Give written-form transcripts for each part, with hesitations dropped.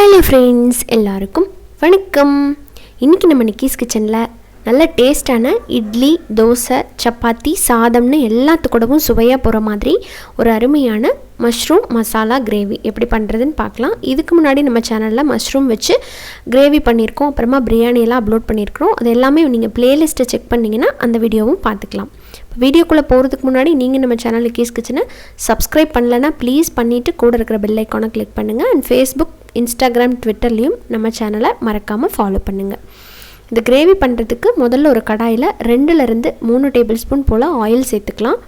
Hello friends, எல்லாருக்கும் வணக்கம். இன்றைக்கி நம்ம நிக்கிஸ் கிச்சனில் நல்ல டேஸ்டான இட்லி, தோசை, சப்பாத்தி, சாதம்னு எல்லாத்துக்கூடவும் சுவையாக போகிற மாதிரி ஒரு அருமையான மஷ்ரூம் மசாலா கிரேவி எப்படி பண்ணுறதுன்னு பார்க்கலாம். இதுக்கு முன்னாடி நம்ம சேனலில் மஷ்ரூம் வச்சு கிரேவி பண்ணியிருக்கோம், அப்புறமா பிரியாணியெல்லாம் அப்லோட் பண்ணியிருக்கிறோம். அது எல்லாமே நீங்கள் ப்ளேலிஸ்ட்டை செக் பண்ணிங்கன்னா அந்த வீடியோவும் பார்த்துக்கலாம். வீடியோக்குள்ளே போகிறதுக்கு முன்னாடி நீங்கள் நம்ம சேனல் நிக்கிஸ் கிச்சனை சப்ஸ்கிரைப் பண்ணலைன்னா ப்ளீஸ் பண்ணிவிட்டு கூட இருக்கிற பெல் ஐக்கானை கிளிக் பண்ணுங்கள். அண்ட் ஃபேஸ்புக், இன்ஸ்டாகிராம், ட்விட்டர்லேயும் நம்ம சேனலை மறக்காமல் ஃபாலோ பண்ணுங்கள். இந்த கிரேவி பண்ணுறதுக்கு முதல்ல ஒரு கடாயில் 2-3 டேபிள் ஸ்பூன் போல் ஆயில் சேர்த்துக்கலாம்.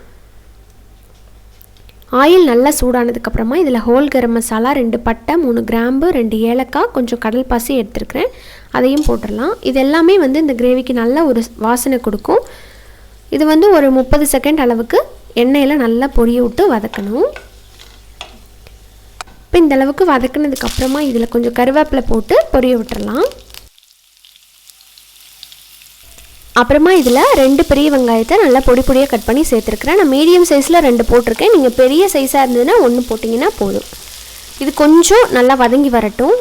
ஆயில் நல்லா சூடானதுக்கப்புறமா இதில் ஹோல் கரம் மசாலா, 2 பட்டை, 3 கிராம்பு, 2 ஏலக்காய், கொஞ்சம் கடல் பாசி எடுத்துருக்கிறேன், அதையும் போட்டுடலாம். இது எல்லாமே இந்த கிரேவிக்கு நல்ல ஒரு வாசனை கொடுக்கும். இது ஒரு 30 செகண்ட் அளவுக்கு எண்ணெயில் நல்லா பொரிய விட்டு வதக்கணும். இப்போ இந்த அளவுக்கு வதக்கினதுக்கப்புறமா இதில் கொஞ்சம் கருவேப்பிலை போட்டு பொரிய விட்டுறலாம். அப்புறமா இதில் 2 பெரிய வெங்காயத்தை நல்லா பொடி பொடியாக கட் பண்ணி சேர்த்துருக்குறேன். நான் மீடியம் சைஸில் 2 போட்டிருக்கேன். நீங்கள் பெரிய சைஸாக இருந்ததுன்னா 1 போட்டிங்கன்னா போதும். இது கொஞ்சம் நல்லா வதங்கி வரட்டும்.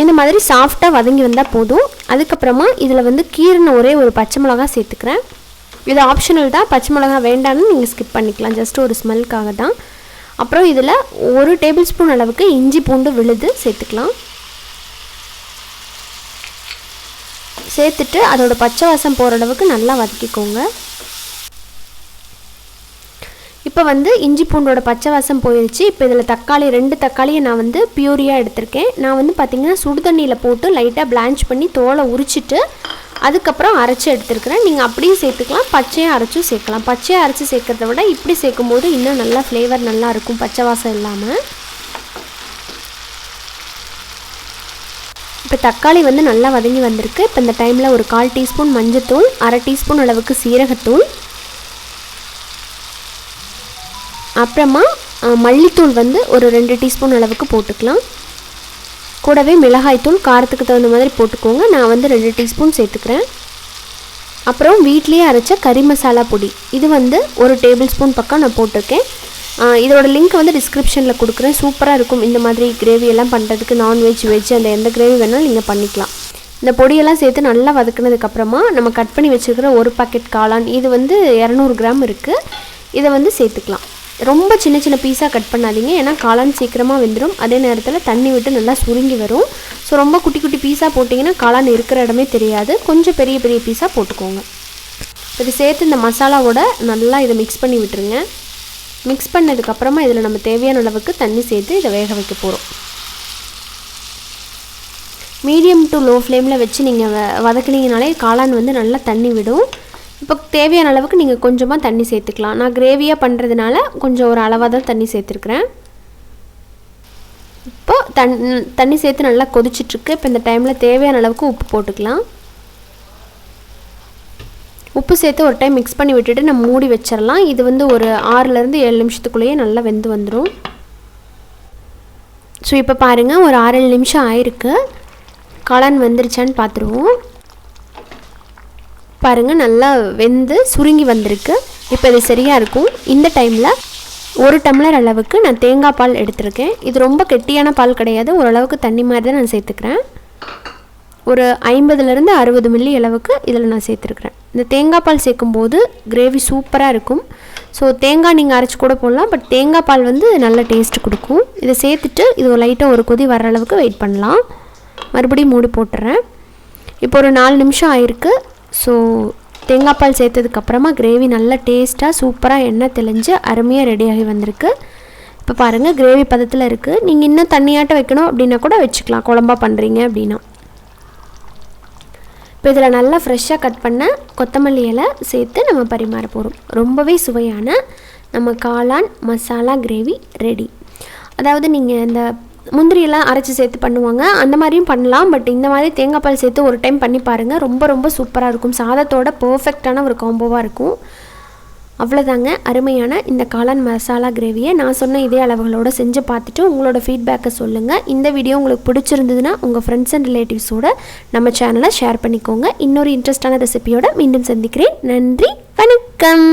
இந்த மாதிரி சாஃப்டாக வதங்கி வந்தால் போதும். அதுக்கப்புறமா இதில் கீரைன ஒரே ஒரு பச்சை மிளகா சேர்த்துக்கிறேன். இது ஆப்ஷனல் தான், பச்சை மிளகா வேண்டான்னு நீங்கள் ஸ்கிப் பண்ணிக்கலாம், ஜஸ்ட் ஒரு ஸ்மெல்லுக்காக தான். அப்புறம் இதில் 1 டேபிள் ஸ்பூன் அளவுக்கு இஞ்சி பூண்டு விழுது சேர்த்துக்கலாம். சேர்த்துட்டு அதோட பச்சை வாசம் போகிற அளவுக்கு நல்லா வதக்கிக்கோங்க. இப்போ இஞ்சி பூண்டோட பச்சை வாசம் போயிடுச்சு. இப்போ இதில் 2 தக்காளியை நான் பியூரியாக எடுத்திருக்கேன். நான் பார்த்திங்கன்னா சுடு தண்ணியில் போட்டு லைட்டாக பிளான்ச் பண்ணி தோலை உரிச்சிட்டு அதுக்கப்புறம் அரைச்சி எடுத்துருக்கிறேன். நீங்கள் அப்படியும் சேர்த்துக்கலாம், பச்சையாக அரைச்சும் சேர்க்கலாம். பச்சையாக அரைச்சி சேர்க்குறத விட இப்படி சேர்க்கும்போது இன்னும் நல்லா ஃப்ளேவர் நல்லாயிருக்கும், பச்சை வாசம் இல்லாமல். இப்போ தக்காளி நல்லா வதங்கி வந்திருக்கு. இப்போ இந்த டைமில் ஒரு 1/4 டீஸ்பூன் மஞ்சத்தூள், 1/2 டீஸ்பூன் அளவுக்கு சீரகத்தூள், அப்புறமா மல்லித்தூள் ஒரு 2 டீஸ்பூன் அளவுக்கு போட்டுக்கலாம். கூடவே மிளகாய்த்தூள் காரத்துக்கு தகுந்த மாதிரி போட்டுக்கோங்க. நான் 2 டீஸ்பூன் சேர்த்துக்கிறேன். அப்புறம் வீட்லேயே அரைச்ச கறி மசாலா பொடி, இது 1 டேபிள் ஸ்பூன் பக்கம் நான் போட்டிருக்கேன். இதோட லிங்க் டிஸ்கிரிப்ஷனில் கொடுக்குறேன். சூப்பராக இருக்கும் இந்த மாதிரி கிரேவி எல்லாம் பண்ணுறதுக்கு. நான்வெஜ், வெஜ் அந்த எந்த கிரேவி வேணாலும் நீங்கள் பண்ணிக்கலாம். இந்த பொடியெல்லாம் சேர்த்து நல்லா வதக்குனதுக்கப்புறமா நம்ம கட் பண்ணி வச்சுருக்கிற 1 பாக்கெட் காளான், இது 200 கிராம் இருக்குது, இதை சேர்த்துக்கலாம். ரொம்ப சின்ன சின்ன பீஸாக கட் பண்ணாதீங்க, ஏன்னா காளான் சீக்கிரமாக வெந்துடும். அதே நேரத்தில் தண்ணி விட்டு நல்லா சுருங்கி வரும். ஸோ ரொம்ப குட்டி குட்டி பீஸாக போட்டிங்கன்னா காளான் இருக்கிற இடமே தெரியாது. கொஞ்சம் பெரிய பெரிய பீஸாக போட்டுக்கோங்க. இது சேர்த்து இந்த மசாலாவோட நல்லா இதை மிக்ஸ் பண்ணி விட்டுருங்க. மிக்ஸ் பண்ணதுக்கப்புறமா இதில் நம்ம தேவையான அளவுக்கு தண்ணி சேர்த்து இதை வேக வைக்க போகிறோம். மீடியம் டு லோ ஃப்ளேமில் வச்சு நீங்கள் வதக்குனீங்கனாலே காளான் நல்லா தண்ணி விடும். இப்போ தேவையான அளவுக்கு நீங்கள் கொஞ்சமாக தண்ணி சேர்த்துக்கலாம். நான் கிரேவியாக பண்ணுறதுனால கொஞ்சம் ஒரு அளவாக தான் தண்ணி சேர்த்துருக்குறேன். இப்போ தண்ணி சேர்த்து நல்லா கொதிச்சிட்ருக்கு. இப்போ இந்த டைமில் தேவையான அளவுக்கு உப்பு போட்டுக்கலாம். உப்பு சேர்த்து ஒரு டைம் மிக்ஸ் பண்ணி விட்டுட்டு நம்ம மூடி வச்சிடலாம். இது ஒரு 6-7 நிமிஷத்துக்குள்ளேயே நல்லா வெந்து வந்துடும். ஸோ இப்போ பாருங்கள், ஒரு 6-7 நிமிஷம் ஆயிருக்கு. காளான் வெந்துருச்சான்னு பார்த்துருவோம். பாருங்கள், நல்லா வெந்து சுருங்கி வந்திருக்கு. இப்போ இது சரியாக இருக்கும். இந்த டைமில் 1 டம்ளர் அளவுக்கு நான் தேங்காய் பால் எடுத்திருக்கேன். இது ரொம்ப கெட்டியான பால் கிடையாது, ஓரளவுக்கு தண்ணி மாதிரி தான் நான் சேர்த்துக்கிறேன். ஒரு 50-60 மில்லி அளவுக்கு இதில் நான் சேர்த்துருக்குறேன். இந்த தேங்காய் பால் சேர்க்கும்போது கிரேவி சூப்பராக இருக்கும். ஸோ தேங்காய் நீங்கள் அரைச்சி கூட போடலாம், பட் தேங்காய் பால் நல்ல டேஸ்ட் கொடுக்கும். இதை சேர்த்துட்டு இது லைட்டாக ஒரு கொதி வர அளவுக்கு வெயிட் பண்ணலாம். மறுபடியும் மூடி போட்டுறேன். இப்போ ஒரு 4 நிமிஷம் ஆயிருக்கு. ஸோ தேங்காய் பால் சேர்த்ததுக்கப்புறமா கிரேவி நல்லா டேஸ்ட்டாக சூப்பராக எண்ணெய் தெளிஞ்சு அருமையாக ரெடியாகி வந்திருக்கு. இப்போ பாருங்கள், கிரேவி பதத்தில் இருக்குது. நீங்கள் இன்னும் தண்ணியாட்ட வைக்கணும் அப்படின்னா கூட வச்சுக்கலாம், குழம்பா பண்ணுறீங்க அப்படின்னா. இப்போ இதில் நல்லா ஃப்ரெஷ்ஷாக கட் பண்ண கொத்தமல்லி இலை சேர்த்து நம்ம பரிமாற போகிறோம். ரொம்பவே சுவையான நம்ம காளான் மசாலா கிரேவி ரெடி. அதாவது நீங்கள் இந்த முந்திரியெல்லாம் அரைச்சி சேர்த்து பண்ணுவாங்க, அந்த மாதிரியும் பண்ணலாம். பட் இந்த மாதிரி தேங்காய் பால் சேர்த்து ஒரு டைம் பண்ணி பாருங்கள், ரொம்ப ரொம்ப சூப்பராக இருக்கும். சாதத்தோட பர்ஃபெக்டான ஒரு காம்போவாக இருக்கும். அவ்வளோதாங்க, அருமையான இந்த காளான் மசாலா கிரேவியை நான் சொன்ன இதே அளவுகளோடு செஞ்சு பார்த்துட்டு உங்களோட ஃபீட்பேக்கை சொல்லுங்கள். இந்த வீடியோ உங்களுக்கு பிடிச்சிருந்ததுன்னா உங்கள் ஃப்ரெண்ட்ஸ் அண்ட் ரிலேட்டிவ்ஸோடு நம்ம சேனலை ஷேர் பண்ணிக்கோங்க. இன்னொரு இன்ட்ரெஸ்டான ரெசிபியோட மீண்டும் சந்திக்கிறேன். நன்றி, வணக்கம்.